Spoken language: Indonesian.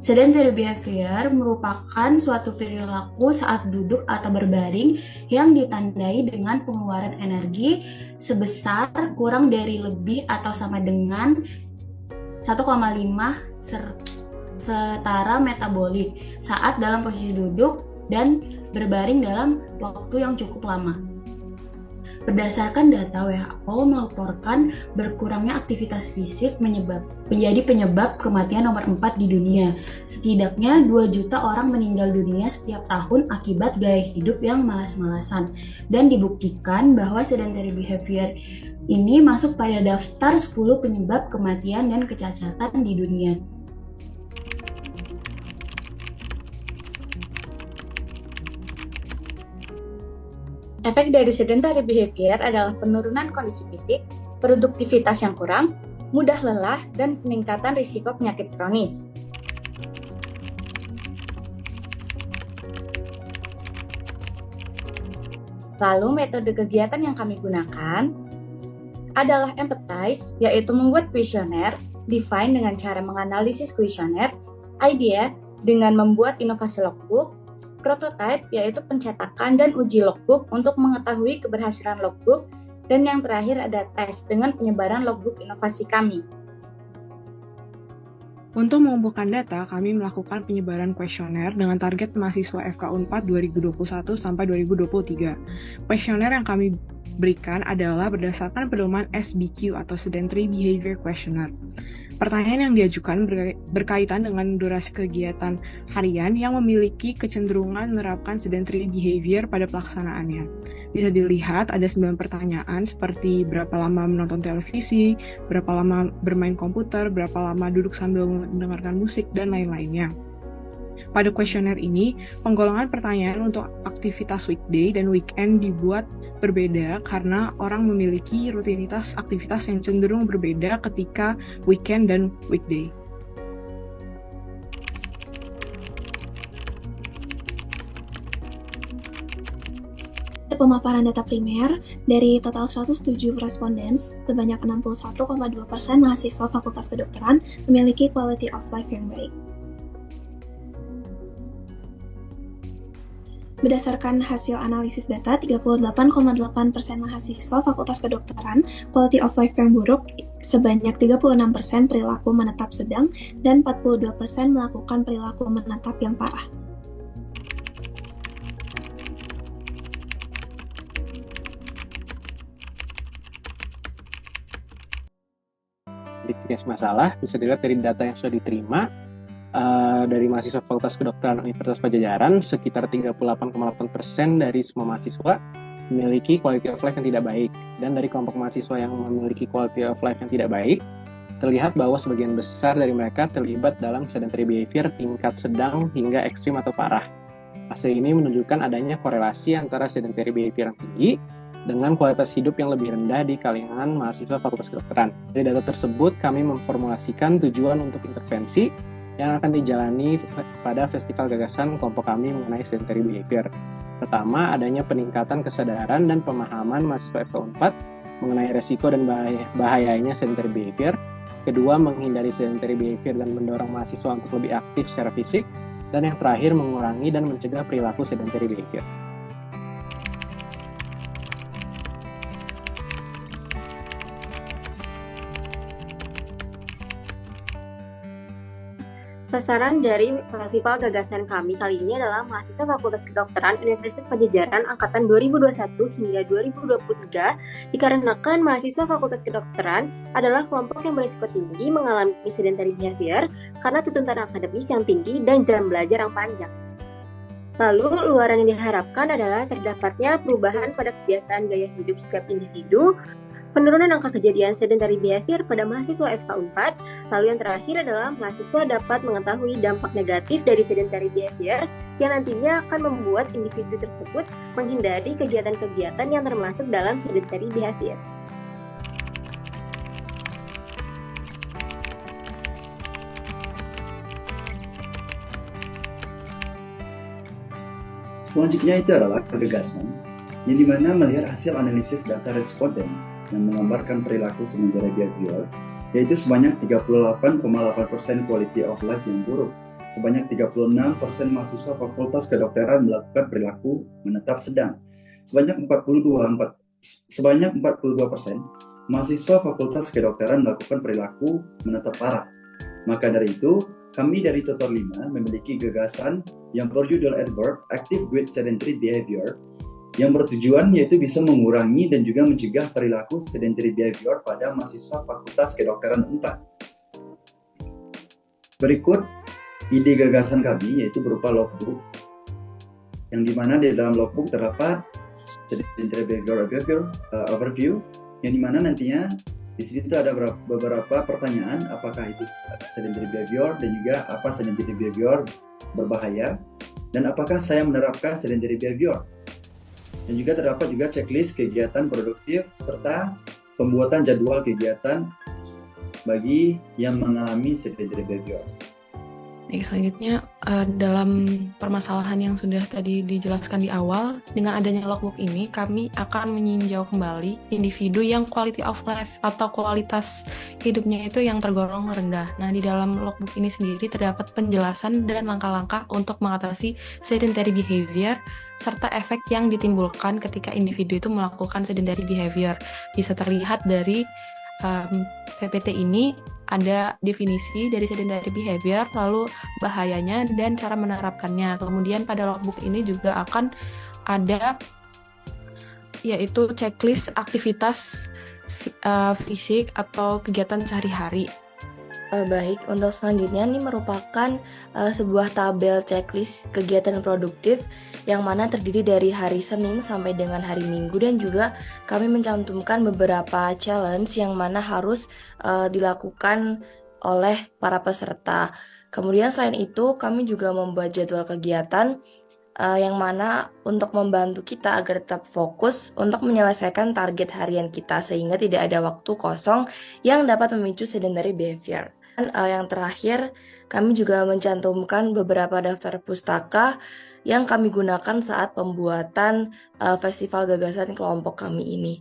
Sedentary behavior merupakan suatu perilaku saat duduk atau berbaring yang ditandai dengan pengeluaran energi sebesar kurang dari lebih atau sama dengan 1,5 setara metabolik saat dalam posisi duduk dan berbaring dalam waktu yang cukup lama. Berdasarkan data WHO melaporkan berkurangnya aktivitas fisik menjadi penyebab kematian nomor 4 di dunia. Setidaknya 2 juta orang meninggal dunia setiap tahun akibat gaya hidup yang malas-malasan. Dan dibuktikan bahwa sedentary behavior ini masuk pada daftar 10 penyebab kematian dan kecacatan di dunia. Efek dari sedentary behavior adalah penurunan kondisi fisik, produktivitas yang kurang, mudah lelah, dan peningkatan risiko penyakit kronis. Lalu metode kegiatan yang kami gunakan adalah empathize, yaitu membuat kuesioner, define dengan cara menganalisis kuesioner, idea dengan membuat inovasi logbook, prototype yaitu pencetakan dan uji logbook untuk mengetahui keberhasilan logbook, dan yang terakhir ada tes dengan penyebaran logbook inovasi kami. Untuk mengumpulkan data, kami melakukan penyebaran kuesioner dengan target mahasiswa FK Unpad 2021 sampai 2023. Kuesioner yang kami berikan adalah berdasarkan pedoman SBQ atau Sedentary Behavior Questionnaire. Pertanyaan yang diajukan berkaitan dengan durasi kegiatan harian yang memiliki kecenderungan menerapkan sedentary behavior pada pelaksanaannya. Bisa dilihat ada 9 pertanyaan seperti berapa lama menonton televisi, berapa lama bermain komputer, berapa lama duduk sambil mendengarkan musik, dan lain-lainnya. Pada kuesioner ini, penggolongan pertanyaan untuk aktivitas weekday dan weekend dibuat berbeda karena orang memiliki rutinitas aktivitas yang cenderung berbeda ketika weekend dan weekday. Pemaparan data primer, dari total 107 responden, sebanyak 61,2% mahasiswa Fakultas Kedokteran memiliki quality of life yang baik. Berdasarkan hasil analisis data, 38,8% mahasiswa Fakultas Kedokteran quality of life yang buruk, sebanyak 36% perilaku menetap sedang, dan 42% melakukan perilaku menetap yang parah. Identifikasi masalah bisa dilihat dari data yang sudah diterima dari mahasiswa Fakultas Kedokteran Universitas Padjadjaran. Sekitar 38,8% dari semua mahasiswa memiliki quality of life yang tidak baik, dan dari kelompok mahasiswa yang memiliki quality of life yang tidak baik, terlihat bahwa sebagian besar dari mereka terlibat dalam sedentary behavior tingkat sedang hingga ekstrim atau parah. Hasil ini menunjukkan adanya korelasi antara sedentary behavior yang tinggi dengan kualitas hidup yang lebih rendah di kalangan mahasiswa Fakultas Kedokteran. Dari data tersebut, kami memformulasikan tujuan untuk intervensi yang akan dijalani pada festival gagasan kelompok kami mengenai sedentary behavior. Pertama, adanya peningkatan kesadaran dan pemahaman mahasiswa FK Unpad mengenai resiko dan bahayanya sedentary behavior. Kedua, menghindari sedentary behavior dan mendorong mahasiswa untuk lebih aktif secara fisik. Dan yang terakhir, mengurangi dan mencegah perilaku sedentary behavior. Sasaran dari festival gagasan kami kali ini adalah mahasiswa Fakultas Kedokteran Universitas Padjadjaran angkatan 2021 hingga 2023, dikarenakan mahasiswa Fakultas Kedokteran adalah kelompok yang berisiko tinggi mengalami sedentary behavior karena tuntutan akademis yang tinggi dan jam belajar yang panjang. Lalu, luaran yang diharapkan adalah terdapatnya perubahan pada kebiasaan gaya hidup setiap individu, penurunan angka kejadian sedentary behavior pada mahasiswa FK Unpad, lalu yang terakhir adalah mahasiswa dapat mengetahui dampak negatif dari sedentary behavior yang nantinya akan membuat individu tersebut menghindari kegiatan-kegiatan yang termasuk dalam sedentary behavior. Selanjutnya itu adalah gagasan, yang dimana melihat hasil analisis data responden yang menggambarkan perilaku sedentary behavior, yaitu sebanyak 38,8% quality of life yang buruk, sebanyak 36% mahasiswa Fakultas Kedokteran melakukan perilaku menetap sedang. Sebanyak 42% mahasiswa Fakultas Kedokteran melakukan perilaku menetap parah. Maka dari itu, kami dari Tutor 5 memiliki gagasan yang berjudul Adverb Active with Sedentary Behavior, yang bertujuan yaitu bisa mengurangi dan juga mencegah perilaku sedentary behavior pada mahasiswa Fakultas Kedokteran 4. Berikut ide gagasan kami yaitu berupa logbook, yang dimana di dalam logbook terdapat sedentary behavior overview, yang dimana nantinya di sini itu ada beberapa pertanyaan, apakah itu sedentary behavior dan juga apa sedentary behavior berbahaya dan apakah saya menerapkan sedentary behavior. Dan juga terdapat juga checklist kegiatan produktif serta pembuatan jadwal kegiatan bagi yang mengalami sedentary behavior. Baik, selanjutnya dalam permasalahan yang sudah tadi dijelaskan di awal, dengan adanya logbook ini kami akan meninjau kembali individu yang quality of life atau kualitas hidupnya itu yang tergolong rendah. Nah, di dalam logbook ini sendiri terdapat penjelasan dan langkah-langkah untuk mengatasi sedentary behavior serta efek yang ditimbulkan ketika individu itu melakukan sedentary behavior. Bisa terlihat dari PPT ini ada definisi dari sedentary behavior, lalu bahayanya dan cara menerapkannya. Kemudian pada logbook ini juga akan ada yaitu checklist aktivitas fisik atau kegiatan sehari-hari. Baik, untuk selanjutnya ini merupakan sebuah tabel checklist kegiatan produktif yang mana terdiri dari hari Senin sampai dengan hari Minggu, dan juga kami mencantumkan beberapa challenge yang mana harus dilakukan oleh para peserta. Kemudian selain itu kami juga membuat jadwal kegiatan yang mana untuk membantu kita agar tetap fokus untuk menyelesaikan target harian kita sehingga tidak ada waktu kosong yang dapat memicu sedentary behavior. Dan yang terakhir, kami juga mencantumkan beberapa daftar pustaka yang kami gunakan saat pembuatan festival gagasan kelompok kami ini.